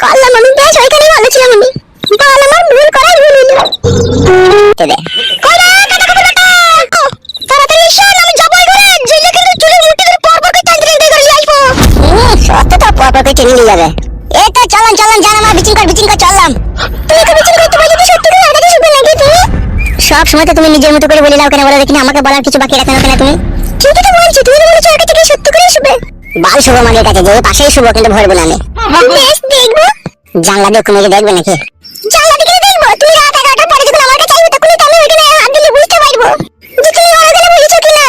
করলাম আমি, বেশ ওইখানেই ভালো ছিলাম আমি। বল আমার ভুল করার ভুল হলো। তবে কইরা কাটা কবে কাটা তাড়াতাড়ি এসো, আমি যাব ওই ঘরে। জেলে কিন্তু চুলের মুঠি ধরে পরপর করে টানতে টানতে করে নিয়ে আসবো। সত্য তো পরপর করে টেনে নিয়ে যাবে। এই তো চলন চলন জান আমার বিচিং কর চললাম। তুমি কি বিচিং করতে পারো? সত্যি করে আগে শুনবে নাকি তুমি? সব সময় তো তুমি নিজের মতো করে বলে নাও কেন, বলো দেখি না, আমাকে বলার কিছু বাকি রাখো না কেন তুমি? ঠিকই তো বলছি, তুমি বলেছো আগে থেকে সত্যি করে শুবে। বাল শুভ মাগের কাছে যে পাশেই শুভ, কিন্তু ভরবো না আমি। বেশ দেখবো। জানলা দিয়ে কুমিরে দেখবে নাকি? জানলা দিয়ে দেখবো? তুমি রাত 11টার পরে যখন আমার কাছে আসবে তখন তো আমি ওখানে হাত দিলে বুঝতে পারবো যে তুমি আমার কাছে বলেছো কিনা।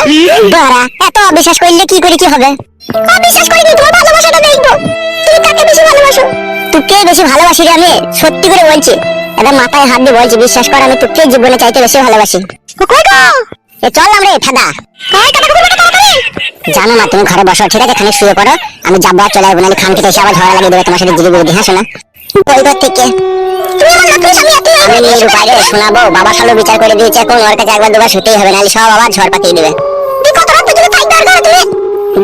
বাড়া এত অবিশ্বাস করলে কি করে কি হবে? অবিশ্বাস করিনি, তোমার ভালোবাসাটা দেখবো। তুমি কাকে বেশি ভালোবাসো? তোকে বেশি ভালোবাসি রে আমি, সত্যি করে বলছি। এটা মাথায় হাত দিয়ে বলছি, বিশ্বাস কর আমি তোকে জীবনে চাইতে বেশি ভালোবাসি। কই গো? এ চললাম রে ফাদা। কই কাটা কবে কাটা তাড়াতাড়ি। জানো না, তুমি ঘরে বসো ঠিক আছে, খানিক শুয়ে পড়ো, আমি যাবো আর চলে আসবো, নাহলে খান থেকে এসে আবার ঝগড়া লাগিয়ে দেবে তোমার সাথে জিলি বিলি। হ্যাঁ শোনা ওই ঘর থেকে তুমি আমার নতুন স্বামী, আমি নিরু বাইরে শোনাবো। বাবা খালো বিচার করে দিয়েছে, এখন ওর কাছে একবার দুবার শুতেই হবে, নাহলে সব আবার ঝড় পাকিয়ে দেবে। তুই কত রাত পর্যন্ত থাকতে পারবে তুমি?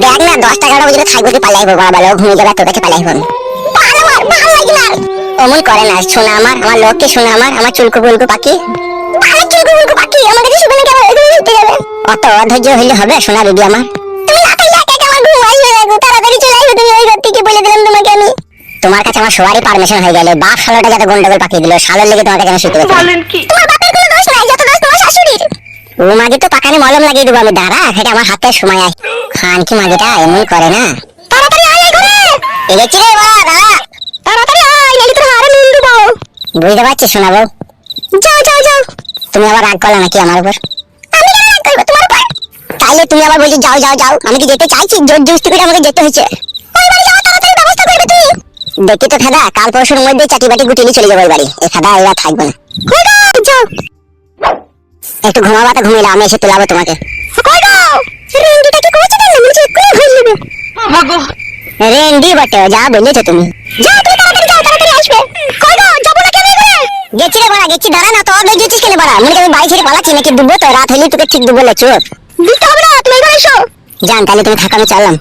দেখ না 10টা 11টা পর্যন্ত থাকবো, কি পালাইবো? বাবা বলো ঘুমিয়ে যাবে, তোর কাছে পালাইবো। ভালো লাগে না অমন করে না শোনা আমার লোককে শোনা, আমার চুলকু বুলকু পাখি, ভালো চুলকু বুলকু পাখি আমার কাছে শুবে না কেন? এখানে শুতে যাবে। অত অধৈর্য হইলে হবে শোনা রেডি আমার। তুমি না থাকলে একা আমার ঘুম আসবে না গো, তাড়াতাড়ি চলে আসবে তুমি ওই ঘর থেকে, বলে দিলাম তোমাকে আমি। তোমার কাছে আমার সবারই পারমিশন হয়ে গেল, বাপ শালোটা যত গন্ডগোল পাকিয়ে দিল, শালোর লেগে তোমার কাছে আমি শুতে গেছি। বলেন কি? তোমার বাপের কোনো দোষ নাই, যত দোষ তোমার শাশুড়ির। ও মাগে তো পাকানে মলম লাগিয়ে দেবো আমি, দাঁড়া এটা আমার হাতে সময় আয়। খান কি মাগেটা এমন করে না? তাড়াতাড়ি আয় এই ঘরে। এগেছি রে বাবা, দাঁড়া তাড়াতাড়ি আয়, নালি তোর হাড়ে নুন দেবো। বুঝতে পারছি শোনাবো। যাও যাও যাও। তুমি আবার রাগ করলে নাকি আমার উপর? আমি কেন রাগ করবো তোমার উপর? তাইলে তুমি আবার বলছো যাও যাও যাও, আমি কি যেতে চাইছি? জোর জবরদস্তি করে আমাকে যেতে হয়েছে। ওই বাড়ি যাওয়ার তাড়াতাড়ি ব্যবস্থা করবে তুমি। দেখি তো খাদা, কাল পরশুর মধ্যে চাটি বাটি গুটিয়ে চলে যাবো ওই বাড়ি। এই খাদা এরা থাকবে না। কই গো? যাও একটু ঘুমাবা, তো ঘুমিয়ে আমি এসে তোলাবো তোমাকে। কই গো? রেন্ডিটা কি করছে না? আমি চেক করে ভুল নেব। মাগো রেন্ডি বটে, যা বলেছো তুমি। যাও তুমি তাড়াতাড়ি যাও, তাড়াতাড়ি আসবে। কই গো যাবো না কেন করে? গেছি রে বাড়া গেছি, দাঁড়া না তো অধৈর্য হচ্ছিস কেন বাড়া? মনে আমি বাড়ি ছেড়ে পালাচ্ছি নাকি? দুবো তো রাত হইলে তোকে ঠিক দুবো, চুপ দিতে হবে না, তুমি এবার এসো। জান তাহলে তুমি থাকো, আমি চললাম।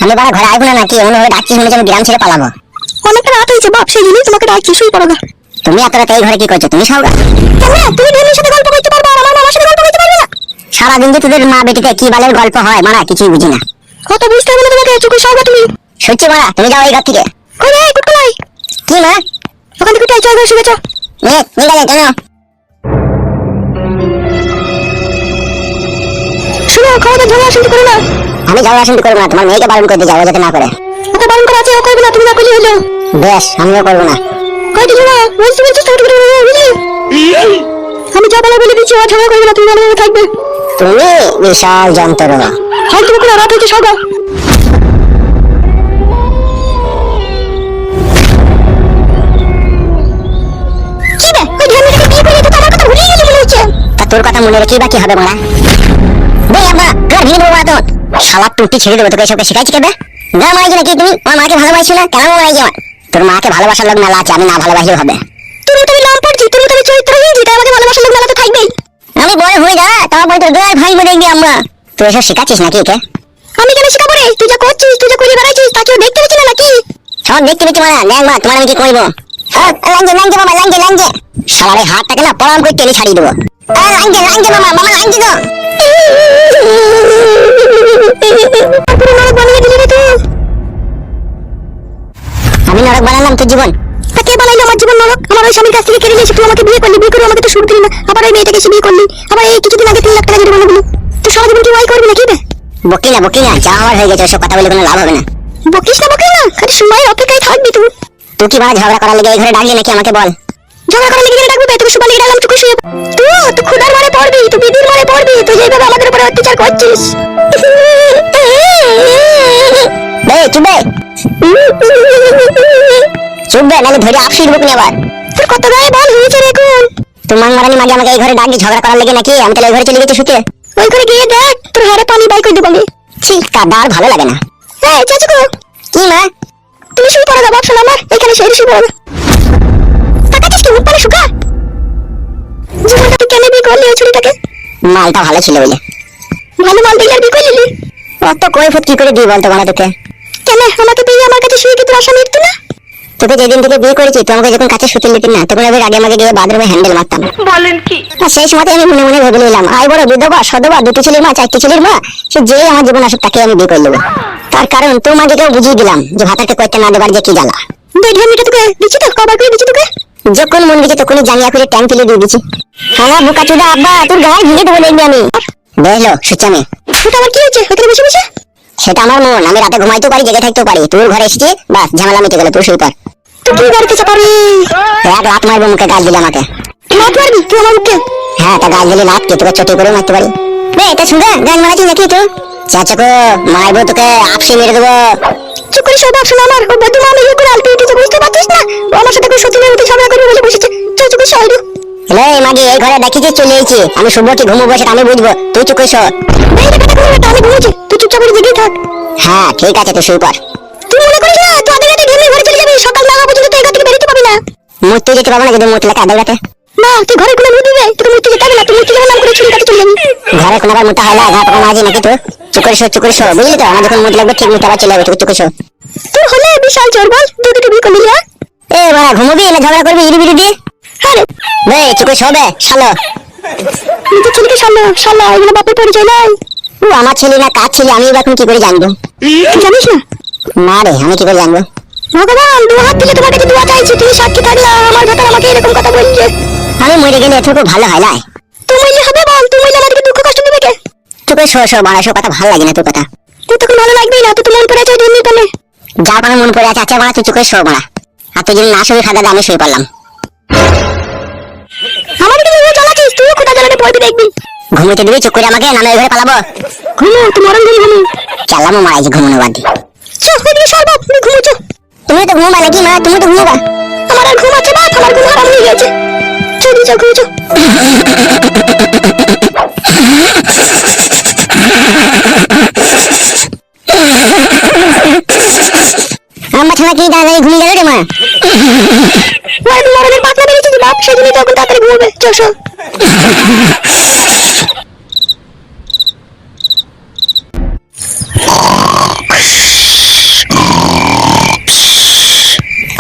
আমি বাড়া ঘরে আসবো না নাকি? এমন ভাবে ডাকছিস মনে হচ্ছে আমি গ্রাম ছেড়ে পালাবো। অনেকটা রাত হয়েছে বাপ, সেই জন্যই তোমাকে ডাকছি, শুই পড়ো না। তুমি এত রাতে এই ঘরে কি করছো? তুমি সওগা কেন? তুমি ঢেলের সাথে গল্প করতে পারবে আর আমার মামার সাথে গল্প করতে পারবে না? সারাদিন যে তোদের মা বেটিতে কি বালের গল্প হয় মারা, কিছুই বুঝি না। কত বুঝতে হবে না তোমাকে, চুকুর সওগা তুমি। সত্যি মারা তুমি যাও এই ঘর থেকে। কই রে কুটকুলাই? কি মা? ওখান থেকে উঠে চল ঘরে শুয়ে চল। নিয়ে গেলে কেন? শুনো খাওয়া ঝগড়া শুনতে করো না। আমি ঝগড়া শুনতে করবো না, তোমার মেয়েকে বারণ করে দিয়ে যাবো যাতে না করে। ওকে বারণ করা আছে, ও করবে না, তুমি না করলে হলো। বেশ আমিও করবো না। কই দিছো না? বলছি ছোট করে বুঝলি? আমি যা বলা বলে দিচ্ছি, ও ঝগড়া করবে না, তুমি ভালোভাবে থাকবে। তুমি বিশাল যন্ত্রণা। হাল তুমি করে রাত হইতে সওগা। কি রে ওই ঢেমিটাকে বিয়ে করে তো আমার কথা ভুলে গেলি মনে হচ্ছে। তা তোর কথা মনে রেখে বাকি হবে মারা। বেই আব্বা ঘর ভেঙে দেবো তো। শালা টুটি ছেড়ে দেবো, তোকে এসবকে শিখাইছি কেবে? না মারাইছি নাকি তুমি? আমার মাকে ভালোবাসি না কেন মারাইছি? আমার তোর মাকে ভালোবাসার লোক মেলা আছে, আমি না ভালোবাসলেও হবে। তুমি নাম পড়ছি, তুমি চরিত্রহীন, যেটা আমাকে ভালোবাসার লোক মেলা তো থাকবেই। আমি বড় হয়ে যা তোমার বলতে গায়ে ভাই বলে দেখবি আম্মা। তুই এসব শিখাচ্ছিস নাকি একে? আমি কেন শিখাবো রে? তুই যা করছিস, তুই যা করে বেড়াইছিস তা কেউ দেখতে পেয়েছি না নাকি? সব দেখতে পেয়েছি মারা। দেখ মা তোমার আমি কি করবো? লাঞ্জে বাবা লাঞ্জে। শালার এই হাতটাকে না পরাম করে টেনে ছাড়িয়ে দেবো। লাঞ্জে মামা লাঞ্জে তো। আমি নরক বানালাম তোর জীবন? তা কে বানাইলো আমার জীবন নরক? আমার ওই স্বামীর কাছ থেকে কেড়ে নিয়েছি, তুই আমাকে বিয়ে করলি, বিয়ে করে আমাকে তো শুরু দিলি না, আবার ওই মেয়েটাকে এসে বিয়ে করলি, আবার এই কিছুদিন আগে 3 লাখ টাকা জরিমানা দিলি। তুই সারা জীবন কি ওয়াই করবি নাকি রে? বকি না যা আমার হয়ে গেছে, ওসব কথা বলে কোনো লাভ হবে না। বকিস না খালি সময়ের অপেক্ষায় থাকবি তুই। তুই কি মানে ঝগড়া করার লেগে এই ঘরে ডাকলি নাকি আমাকে বল? ঝগড়া করার লেগে ডাকবি? তুই সুপার লেগে ডাকলাম, চুকে শুয়ে তুই খুদার মারে পড়বি, তুই বিদির মারে পড়বি, তুই যেভাবে আমাদের উপরে অত্যাচার করছিস। চুপবে নাহলে ধরে আপসির বুক নেবার। তোর কত গায়ে বল হয়েছে রে এখন? তোমার মারানি মাঝে আমাকে এই ঘরে ডাকলি ঝগড়া করার লেগে নাকি? আমি তাহলে ওই ঘরে চলে গেছি শুতে। ওই ঘরে গিয়ে দেখ তোর হাড়ে পানি বাই করে দেবো আমি। ছি, কাদা আর ভালো লাগে না। এই চাচু গো। কি মা? তুমি শুয়ে পড়ো, বাপ শোনা আমার এখানে শুয়ে পড়ো। তাকাচ্ছিস কি, মুখ পানে শুকা? জীবনটা তুই কেন বিয়ে করলি ওই ছুরিটাকে? মালটা ভালো ছিল বলে। ভালো মাল দিলে আর বিয়ে করলি? অত কৈফত কি করে দিই বলতো বানা তোকে? কেন আমাকে পেয়ে আমার কাছে শুয়ে কি তোর আশা মিটতো না? তোকে যেদিন থেকে বিয়ে করেছি তুই আমাকে যখন কাছে শুতে দিতি না, তখন আমি আগে আমাকে গিয়ে বাথরুমে হ্যান্ডেল মারতাম। বলেন কি? সেই সময় আমি মনে মনে ভেবে নিলাম, আই বড় বিধবা সধবা, দুটো ছেলের মা, চারটি ছেলের মা, সে যে আমার জীবন আসুক তাকে আমি বিয়ে করে নেবো। তার কারণ তোর মাকে কেউ বুঝিয়ে দিলাম যে ভাতাকে কয়েকটা না দেবার যে কি জ্বালা। দুইটা তোকে দিচ্ছি তো, কবার করে দিচ্ছি তোকে? যখন মন গেছে তখনই জাঙ্গিয়া করে ট্যাঙ্ক তুলে দিয়ে দিচ্ছি। হ্যাঁ বোকা চুদা আব্বা, তোর গায়ে ভেঙে দেবো দেখবি আমি। দেখলো সুচামি, ওটা আমার কি হয়েছে ওখানে বসে বসে? সেটা আমার মন, আমি রাতে ঘুমাইতেও পারি, জেগে থাকতেও পারি। তোর ঘরে এসেছি, বাস ঝামেলা মিটে গেল, তুই শুয়ে পড়। তুই কি গাড়িতে চাপাবি? এক লাত মারবো মুখে, গাছ দিলে আমাকে। লাত মারবি তুই আমার মুখে? হ্যাঁ, তা গাছ দিলে লাত কে তোকে চটি করে মারতে পারি। বে এটা শুনবে, গান মারাচ্ছিস নাকি তুই? চাচাকো মারবো তোকে, আপসি মেরে দেবো। চুপ করে সব আপসি আমার, ও বদ্ধ মা মেয়ে করে আলপি উঠেছে, বুঝতে পারছিস না? ও আমার সাথে করে সত্যি মেয়ে উঠে ঝগড়া করবে বলে বসেছে। চল চুপ করে সর। হ্যালো মাগি, এই ঘরে দেখিছি চলে এসেছি আমি, শুভ কি ঘুমবো সেটা আমি বুঝবো, তুই চুপ করে সর। আমি ঘুমোচ্ছি, তুই চুপচাপ করে জেগেই থাক। হ্যাঁ ঠিক আছে, তুই শুয়ে পড়। তুই মনে করিস না তুই আধা ঘন্টা ঘুমিয়ে ঘরে চলে যাবি, সকাল না হওয়া পর্যন্ত তুই এখান থেকে বেরোতে পারবি না। মরতে যেতে পারবো না যদি মরতে লাগে আধা ঘন্টা। না তুই ঘরে কোনো মুখ দিবে, তোকে মরতে যেতে হবে না, তুই মরতে যাবে নাম করে ছুরি কাটে চলে যাবি। ঘরে কোনো বার মুটা হয় না, ঘা পাকা মাঝি নাকি তুই? চুপ করে শো, চুপ করে শো, বুঝলি তো? আমার যখন মুট লাগবে ঠিক মুটা আবার চলে যাবে, চুপ করে শো। তুই হলে বিশাল চোর বল, দুটো বিয়ে করলি না? এ বাড়া ঘুমোবি না ঝগড়া করবি ইরি বিরি দিয়ে? আরে বে চুপ করে শো বে শালো। নিজের ছেলেকে শালো শালা, এগুলো বাপের পরিচয় নাই। ও আমার ছেলে না কার ছেলে আমি এখন কি করে জানবো? জানিস না? না রে, আমি কি করে জানবো? ভগবান দু হাত দিলে তোমার কাছে দোয়া চাইছি, তুমি সাক্ষী থাকলে আমার ভেতর আমাকে এরকম কথা বলছে। আমি মরে গেলে এটুকু ভালো হয় না। তুই মরলে হবে বল, তুই মরলে আমাদেরকে দুঃখ কষ্ট দেবে কে? চুপ করে শো শো, বাড়া শো, কথা ভালো লাগে না তোর কথা। তুই তখন ভালো লাগবেই না, তুই তো মন পড়ে আছে দিন পালে। যার পানে মন পড়ে আছে, আচ্ছা বাড়া তুই চুপ করে শো বাড়া। আর তুই যদি না শুয়ে খাদা আমি শুয়ে পড়লাম। আমার দিকে তুই জ্বালাচ্ছিস, তুইও খোদা জ্বালাতে পড়বি দেখবি। ঘুমোতে দিবি চুপ করে আমাকে, নামে ঘরে পালাবো? ঘুমো, তুই মরণ ঘুমি ঘুমি। চালামো মারাইছি ঘুমোনো বাদ দিয়ে। চুপ ওইদিকে সর বাপ, তুমি ঘুমোচ্ছ। তুমি তো ঘুমোবা নাকি মা? তুমি তো ঘুমোবা। আমার আর ঘুম আছে বাপ, আমার ঘুম হারাম হয়ে গেছে। চল চল ঘুমোচ্ছ। আমার ছাড়া কি দাঁড়াই ঘুমিয়ে গেল রে মা? ওই মরণের পাতলা বেরিয়েছে যে বাপ, সেজন্য তখন তাড়াতাড়ি ঘুমোবে। চল চল।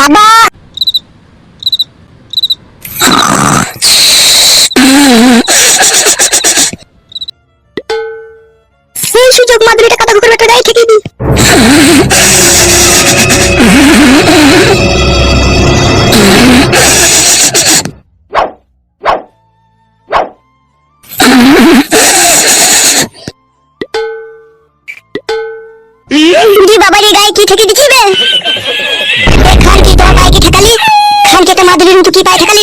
আব্বা এই সুযোগ মাদুরিটা কাটা ঘুরে একটা গায়ে ঠেকিয়ে দি। বাবার গায়ে কি ঠেকে দিচ্ছি বে? খান কি তোমার পায়ে কি ঠেকালি? খান কি একটা মাদুরির মতো কি পায়ে ঠেকালি?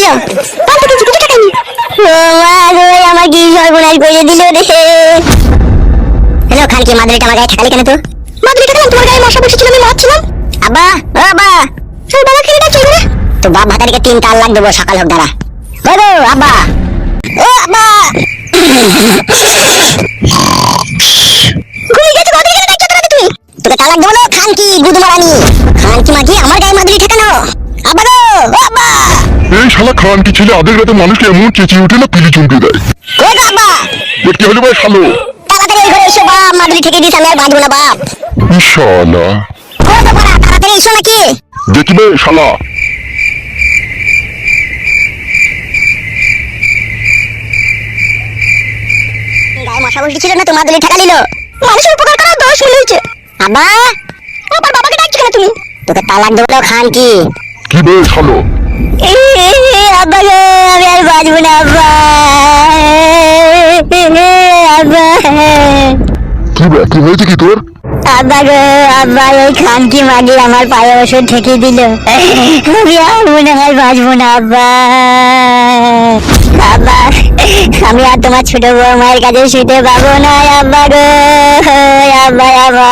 পাল্টে কিছু কিছু ঠেকালি। ও মা গো, আমার কি সর্বনাশ করে দিল রে। হ্যালো খান কি মাদুরিটা আমার গায়ে ঠেকালি কেন? তো মাদুরি ঠেকালাম, তোমার গায়ে মশা বসেছিল, আমি মারছিলাম। আব্বা ও আব্বা, সেই বাবা খেলে ডাকছি রে। তো বাপ ভাতারিকে 3 তাল লাগ দেবো, সকাল হোক দাঁড়া। ও গো আব্বা, ও আব্বা ঘুমিয়ে গেছে, মাদুরি কেন ডাকছো তুমি? তোকে তালাক দেবো না খান কি গুদ মারানি। খান কি মাগি আমার গায়ে মাদুরি ঠেকানো? আব্বা গো ও আব্বা। এই শালা খান কি ছেলে আধের রাতে মানুষকে এমন চেঁচিয়ে উঠে না পিলি চমকে দেয়। কই গো আব্বা? দেখতে হলে ভাই শালো তাড়াতাড়ি এই ঘরে এসো বাপ, মাদুরি ঠেকে দিস, আমি আর বাঁচবো না বাপ। শালা কই গো বাড়া, তাড়াতাড়ি এসো নাকি? দেখবে শালা। গায়ে মশা বসেছিল না, তো মাদুরি ঠেকা নিল। মানুষের উপকার করার দোষ মনে হচ্ছে। আব্বা আবার বাবাকে ডাকছো কেন তুমি? তোকে তালাক দেবো খান কি। কি বে শালো? আব্বা গো, আমি আর বাঁচবো না আব্বা। আব্বা কি বে, কি হয়েছে কি তোর? আব্বা গো আব্বা, ওই খান কি মাগি আমার পায়ে ওষুধ ঠেকিয়ে দিল, আমি আর মনে হয় বাঁচবো না আব্বা। আব্বা আমি আর তোমার ছোট বৌমায়ের কাছে শুতে পাবো না আব্বা গো। আব্বা আব্বা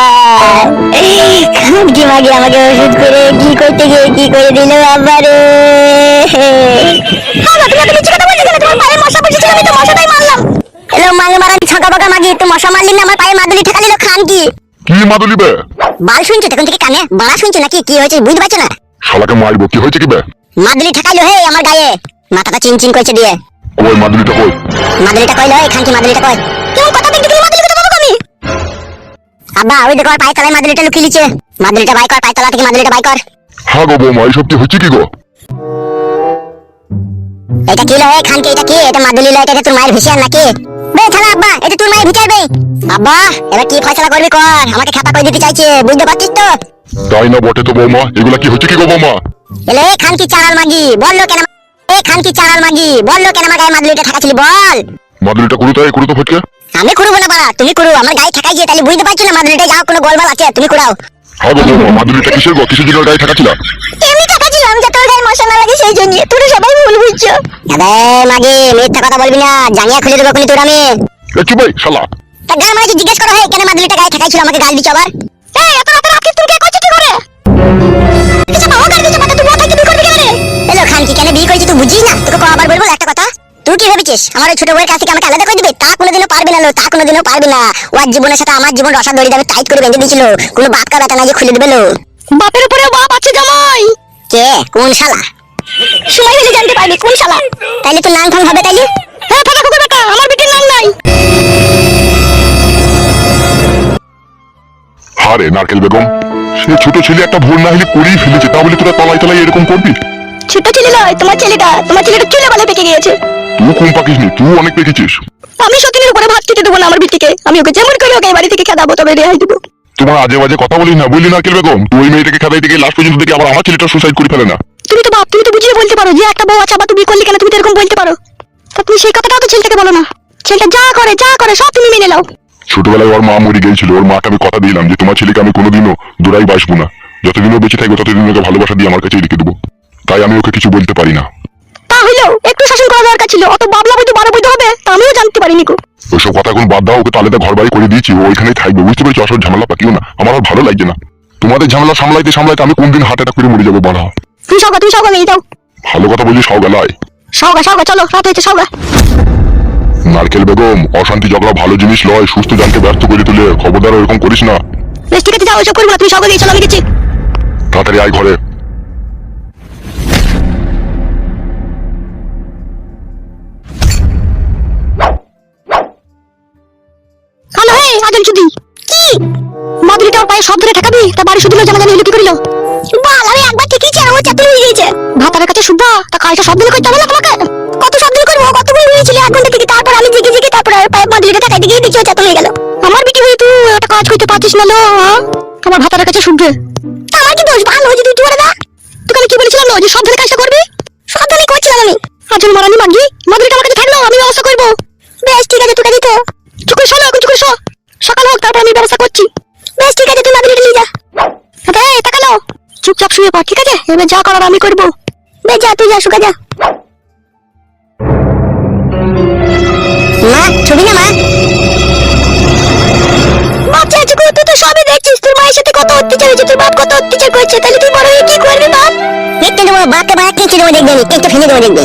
খান কি মাগি আমাকে ওষুধ করে কি করতে গিয়ে কি করে দিল আব্বা রে। তুমি মিথ্যে কথা বলছো কেন? তোমার পায়ে মশা বসেছিল, আমি তো মশাটাই মারলাম। এলো মারানি বগা বগা মাগি তুই মশা মারলি না আমার পায়ে মাদুলি ঠেকালি লো খান কি কি মাদুলি বে? বাল শুনছো তখন থেকে কানে বাড়া শুনছো নাকি কি হয়েছে বুঝতে পারছো না? শালাকে মারবো, কি হয়েছে কি বে? মাদুলি ঠেকাইলো হে আমার গায়ে, মাথাটা চিনচিন করছে দিয়ে। কই মাদুলিটা কই? মাদুলিটা কইলো এই খান কি মাদুলিটা কই? কেমন কথা বলতে গেলি মাদুলি কথা বলবো আমি? আব্বা ওই দেখো আর পায়ে তলায় মাদুলিটা লুকিয়ে লিছে, মাদুলিটা বাই কর, পায়ে তলা থেকে মাদুলিটা বাই কর। হ্যাঁ গো বৌমা, এইসব কি হচ্ছে কি গো? এটা কি লো এই খান কি? এটা কি? এটা মাদুলি লো? এটা তোর মায়ের ভিশিয়ার নাকি বে থালা? আব্বা এটা তোর মায়ের ভিচার বে। আব্বা এবার কি ফয়সালা করবি কর, আমাকে খাতা কই দিতে চাইছে বুঝতে পারছিস তো? তাই না বটে তো বৌমা, এগুলা কি হচ্ছে কি গো বৌমা? এলে এই খান কি চারাল মাগি বললো কেন? এই খান কি চারাল মাগি বললো কেন আমার গায়ে মাদুলিটা ঠেকাছিলি বল? মাদুলিটা করু তাই করু তো ফটকে। আমি করবো না বাড়া, তুমি করো, আমার গায়ে ঠেকাই গিয়ে তাহলে বুঝতে পারছো না মাদুলিটা যাও কোনো গোলমাল আছে, তুমি করাও। হ্যাঁ গো বৌমা, মাদুলিটা কিসের গো? কিসের জন্য গায়ে থাকাছিল? এমনি ঠেকাছিলাম যাতে তোর গায়ে মশা না লাগে সেই জন্য, তোরা সবাই ভুল বুঝছো। আরে মাগি মিথ্যা কথা বলবি না, জানিয়া খুলে দেবো কোনি তোর আমি। এ কি ভাই শালা? তা গান মাঝে জিজ্ঞেস করো হে কেন মাদুলিটা গায়ে ঠেকাইছিল, আমাকে গাল দিছো আবার। এই এত রাতে রাতে তুমি কে কইছো কি করে? কিছু বাবা গাল দিছো পাতা, তুমি ওটাই কি করবি কেন রে? এলো খান কি কেন বিয়ে করেছিস তুই বুঝিস না? তোকে কবার বলবো একটা কথা, তুই কি ভেবেছিস আমার ওই ছোট বউয়ের কাছ থেকে আমাকে আলাদা করে দিবে? তা কোনোদিনও পারবি না লো, তা কোনোদিনও পারবি না। ওর জীবনের সাথে আমার জীবন রসা দড়ি দিয়ে টাইট করে বেঁধে দিয়েছিল, কোনো বাপকা বেটা না যে খুলে দিবে লো। বাপের উপরে বাপ আছে জামাই। কে? কোন শালা? সময় হলে জানতে পারবি কোন শালা। তাইলে তো নাং ফাং হবে তাইলে। হ্যাঁ ফাটা কুকুর বেটা, আমার বিটির নাম নাই। আরে নারকেল বেগম, সে ছোট ছেলে একটা ভুল না হলে করেই ফেলেছে, তা বলে তোরা তলায় তলায় এরকম করবি? ছোট ছেলে নয় তোমার ছেলেটা চুলে বালে পেকে গিয়েছে। তুই কম পাকিসনি, তুই অনেক পেকেছিস। আমি সতীনের উপরে ভাত খেতে দেবো না আমার বিটিকে, আমি ওকে যেমন করে ওকে বাড়ি থেকে খেদাবো তবে রেহাই দেবো। তোমার আজে বাজে কথা বলিস না বুঝলি নারকেল বেগম, তুই ওই মেয়েটাকে খেদাইতে গিয়ে লাস্ট পর্যন্ত দেখি আবার আমার ছেলেটা সুসাইড করে ফেলে না। তুমি তো বাপ, তুমি তো বুঝিয়ে বলতে পারো যে একটা বউ আছে, আবার তুমি করলি কেন? তুমি তো এরকম বলতে পারো, তা তুমি সেই কথাটাও তো ছেলেটাকে বলো না। ছেলেটা যা করে সব তুমি মেনে নাও। ছোটবেলায় ওর মা মরে গিয়েছিল, ওর মাকে আমি কথা দিলাম যে তোমার ছেলেকে আমি কোনোদিনও দূরাই বাসবো না, যতদিনও বেঁচে থাকবো ততদিন ওকে ভালোবাসা দিয়ে আমার কাছে রেখে দেবো, তাই আমি ওকে কিছু বলতে পারি না। তা হইলেও একটু শাসন করা দরকার ছিল, অত বাবলা বইতে বারো বইতে হবে তা আমিও জানতে পারিনি গো। ওইসব কথা এখন বাদ দাও, ওকে তাহলে ঘর বাড়ি করে দিয়েছি, ও ওইখানেই থাকবে, বুঝতে পেরেছি? আসল ঝামেলা পাকিও না, আমার আর ভালো লাগছে না। তোমাদের ঝামেলা সামলাইতে সামলাইতে আমি কোনদিন হার্ট অ্যাটাক করে মরে যাবো বলা। তুমি সওগা নিয়ে যাও। ভালো কথা বলছি সওগালায়। সওগা চলো রাত হয়েছে সওগা। নারকেল বেগম, অশান্তি ঝগড়া ভালো জিনিস লয়, সুস্থ জানকে ব্যর্থ করে তুলে, খবরদার এরকম করিস না। বেশ ঠিক আছে যাও, ওইসব করবো না, তুমি সওগা নিয়ে চলো, আমি গেছি। তাড়াতাড়ি আয় ঘরে। হ্যালো হে আজল চুদি, কি মাদুরিটা পায়ে সব ধরে ঠেকাবি? তা বাড়ি শুধু জানাজানি হলো কি করিল? বল আমি একবার ঠিকই ছিল, ও চাতুরি হয়ে গিয়েছে। ভাতারের কাছে শুদ্ধা তা কাজটা সব দিন করতে হবে না তোমাকে? কত সব দিন করবো, কত বই হয়েছিল 1 ঘন্টা থেকে, তারপর আমি জিগে তারপর পায়ে মাদুরিটা ঠেকাইতে গিয়ে দেখি ও চাতুরি হয়ে গেল। আমার বিটি হয়ে তুই একটা কাজ করতে পারছিস না লো? আমার ভাতারের কাছে শুদ্ধে আমার কি দোষ? ভালো হয়েছে তুই করে দা। তোকে আমি কি বলেছিলাম না যে সব ধরে কাজটা করবি? সব ধরে করছিলাম আমি। আজল মারানি মাগি, মাদুরিটা আমার কাছে থাকলো, আমি ব্যবস্থা করবো। বেশ ঠিক আছে, তোকে দিতে চুপ করে শোনো, এখন চুপ করে শো, সকাল হোক তারপর আমি ব্যবস্থা করছি। বেশ ঠিক আছে, তুই মাদুরিটা নিয়ে যা। এই তাকালো, চুপচাপ শুয়ে পড়, ঠিক আছে? এবার যা করার আমি করবো। বেশ যা, তুই যা, শুকা যা। মা ছবি না মা, বাচ্চা চুকু তুই তো সবই দেখছিস, তোর মায়ের সাথে কত অত্যাচার হয়েছে, তোর বাপ কত অত্যাচার করছে, তাহলে তুই বড় হয়ে কি করবি বাপ? দেখতে দেবো বাপকে, বাপ কেটে দেবো, দেখবি আমি কেটে ফেলে দেবো, দেখবি।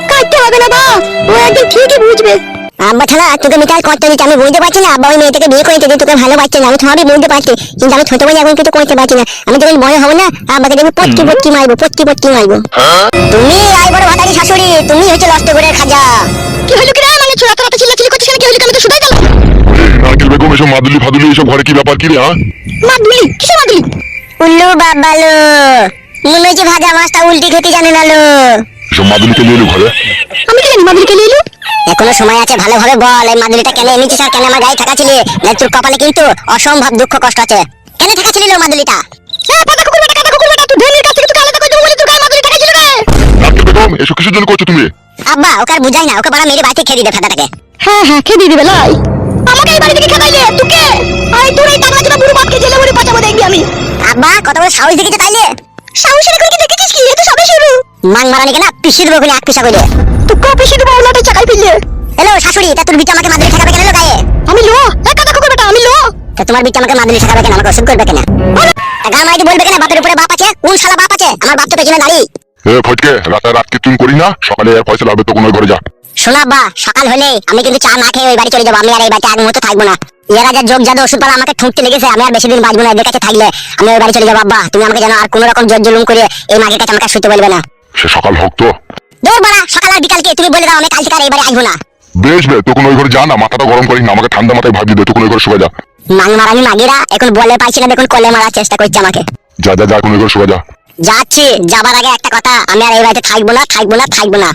কাটতে হবে না বাপ, ও একদিন ঠিকই বুঝবে। আব্বা ছাড়া তোকে মিটার করতে দিচ্ছি, আমি বুঝতে পারছি না আব্বা ওই মেয়েটাকে বিয়ে করে দিতে তোকে ভালোবাসছে না, আমি সবই বুঝতে পারছি, কিন্তু আমি ছোট বলে এখন কিছু করতে পারছি না। আমি যখন বড় হবো না আব্বাকে দেখবি পটকি মারবো। তুমি আই বড় ভাতারি শাশুড়ি, তুমি হচ্ছে নষ্ট করে খাজা। কি হলো কি রে? মানে ছোড়া তোরা চিল্লাচিল্লি করছিস কেন? কি হলো? আমি তো শুধাই গেলাম। নারকেল বেগম, এসব মাদুলি ফাদুলি এসব ঘরে কি ব্যাপার কি রে? হ্যাঁ মাদুলি? কিসের মাদুলি? উল্লু বাবালো, মনে হচ্ছে ভাজা মাছটা উল্টি খেতে জানে না লো। এসব মাদুলিকে নিয়ে এলো ঘরে? আমি কি জানি মাদুলিকে নিয়ে এলো? এখনো সময় আছে, ভালোভাবে বল এই মাদুলিটা কেন এনেছিস আর কেন আমার গায়ে ঠেকাছিলি? তোর কপালে কিন্তু অসম্ভব দুঃখ কষ্ট আছে, কেন ঠেকাছিলি লো মাদুলিটা? কাটা কুকুর বেটা, তুই ধেনির কাছ থেকে তোকে আলাদা করে দেবো বলে তোর গায়ে মাদুলি ঠেকাছিল রে। নারকেল বেগম, এসব কিসের জন্য করছো তুমি? আব্বা ওকে আর বুঝাই না, ওকে বড় মেরে বাড়িতে খেয়ে দিবে ফাদাটাকে। হ্যাঁ খেয়ে দিবে লাই। আমাকে এই বাড়ি থেকে খেদাইলে তোকে, আই তোর এই টাকা জমা বুড়ো বাপকে জেলে ভরে পাঠাবো, দেখবি আমি। আব্বা কত বড় সাহস দেখিতে তাইলে? সাহসের করে কি দেখেছিস কি? এ তো সবে শুরু। মান মারানি কেন পিষে দেবো কোনে, এক পিষা কইলে তোকে পিষে দেবো, ওলাটা চাকাই ফেললে। হ্যালো শাশুড়ি, তা তোর বিটা আমাকে মাদুলি ঠেকাবে কেন লো গায়ে? আমি লো কাটা কুকুর বেটা, আমি লো। তা তোমার বিটা আমাকে মাদুলি ঠেকাবে কেন, আমাকে ওষুধ করবে কেন? গা মাইতে বলবে কেন বাপের উপরে বাপ আছে? কোন শালা বাপ আছে? আমার বাপ তো পেছনে দাঁড়ি। ফটকে, রাতে রাত কি তুমি করি না, সকালে ফয়সালা হবে তো কোনো ঘরে যা। শোনা বা সকাল হলে আমি কিন্তু চা না খেয়ে ওই বাড়ি চলে যাবো। আমি আর এই বাড়িতে এক মুহূর্ত থাকবো না। এরা যা যোগ জাদু ওষুধ পালা আমাকে ঠুকতে লেগেছে, আমি আর বেশি দিন বাঁচবো না এদের কাছে থাকলে। আমি ওই বাড়ি চলে যাবো আব্বা। তুমি আমাকে যেন আর কোনো রকম জোর জুলুম করে এই মাগের কাছে আমাকে শুতে বলবে না। সে সকাল হোক তো। দূর বাড়া, সকাল আর বিকালকে তুমি বলে দাও আমি কাল থেকে আর এই বাড়ি আসবো না। বেশ বে, তখন ওই ঘরে যা না, মাথাটা গরম করিস না, আমাকে ঠান্ডা মাথায় ভাবি দে, তখন ওই ঘরে শুয়ে যা। মাং মারানি মাগিরা এখন বলে পাইছি না, দেখুন কলে মারার চেষ্টা করছে আমাকে। যা যা যা, এখন ওই ঘরে শুয়ে যা। যাচ্ছি, যাবার আগে একটা কথা, আমি আর এই বাড়িতে থাকবো না, থাকবো না, থাকবো না।